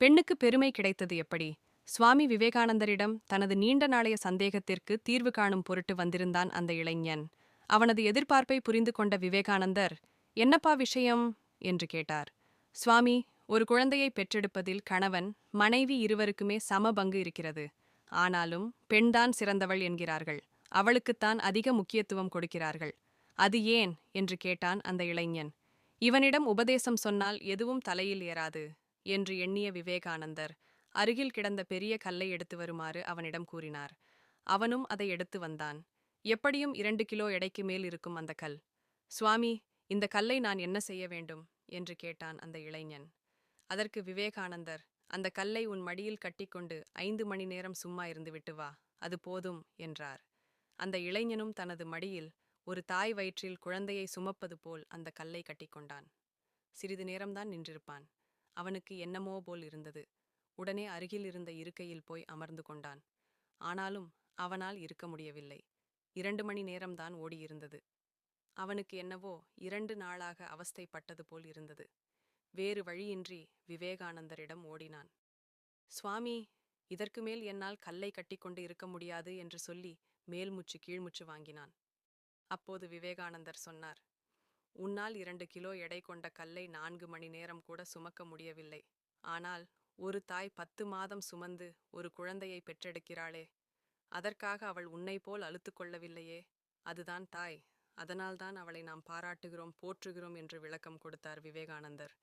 பெண்ணுக்கு பெருமை கிடைத்தது எப்படி? சுவாமி விவேகானந்தரிடம் தனது நீண்ட நாளைய சந்தேகத்திற்கு தீர்வு காணும் பொருட்டு வந்திருந்தான் அந்த இளைஞன். அவனது எதிர்பார்ப்பை புரிந்து கொண்ட விவேகானந்தர், "என்னப்பா விஷயம்?" என்று கேட்டார். "சுவாமி, ஒரு குழந்தையை பெற்றெடுப்பதில் கணவன், மனைவி இருவருக்குமே சம பங்கு இருக்கிறது. ஆனாலும் பெண்தான் சிறந்தவள் என்கிறார்கள். அவளுக்குத்தான் அதிக முக்கியத்துவம் கொடுக்கிறார்கள். அது ஏன்?" என்று கேட்டான் அந்த இளைஞன். இவனிடம் உபதேசம் சொன்னால் எதுவும் தலையில் ஏறாது என்று எண்ணிய விவேகானந்தர், அருகில் கிடந்த பெரிய கல்லை எடுத்து வருமாறு அவனிடம் கூறினார். அவனும் அதை எடுத்து வந்தான். எப்படியும் 2 கிலோ எடைக்கு மேல் இருக்கும் அந்த கல். "சுவாமி, இந்த கல்லை நான் என்ன செய்ய வேண்டும்?" என்று கேட்டான் அந்த இளைஞன். அதற்கு விவேகானந்தர், "அந்த கல்லை உன் மடியில் கட்டிக்கொண்டு 5 மணி நேரம் சும்மா இருந்துவிட்டு வா, அது போதும்" என்றார். அந்த இளைஞனும் தனது மடியில் ஒரு தாய் வயிற்றில் குழந்தையை சுமப்பது போல் அந்த கல்லை கட்டிக்கொண்டான். சிறிது நேரம்தான் நின்றிருப்பான். அவனுக்கு என்னமோ போல் இருந்தது. உடனே அருகில் இருந்த இருக்கையில் போய் அமர்ந்து கொண்டான். ஆனாலும் அவனால் இருக்க முடியவில்லை. 2 மணி நேரம்தான் ஓடியிருந்தது. அவனுக்கு என்னவோ 2 நாளாக அவஸ்தைப்பட்டது போல் இருந்தது. வேறு வழியின்றி விவேகானந்தரிடம் ஓடினான். "சுவாமி, இதற்கு மேல் என்னால் கல்லை கட்டிக்கொண்டு இருக்க முடியாது" என்று சொல்லி மேல்மூச்சு கீழ்மூச்சு வாங்கினான். அப்போது விவேகானந்தர் சொன்னார், "உன்னால் 2 கிலோ எடை கொண்ட கல்லை 4 மணி நேரம் கூட சுமக்க முடியவில்லை. ஆனால் ஒரு தாய் 10 மாதம் சுமந்து ஒரு குழந்தையை பெற்றெடுக்கிறாளே, அதற்காக அவள் உன்னை போல் அலுத்துக் கொள்ளவில்லையே. அதுதான் தாய். அதனால்தான் அவளை நாம் பாராட்டுகிறோம், போற்றுகிறோம்" என்று விளக்கம் கொடுத்தார் விவேகானந்தர்.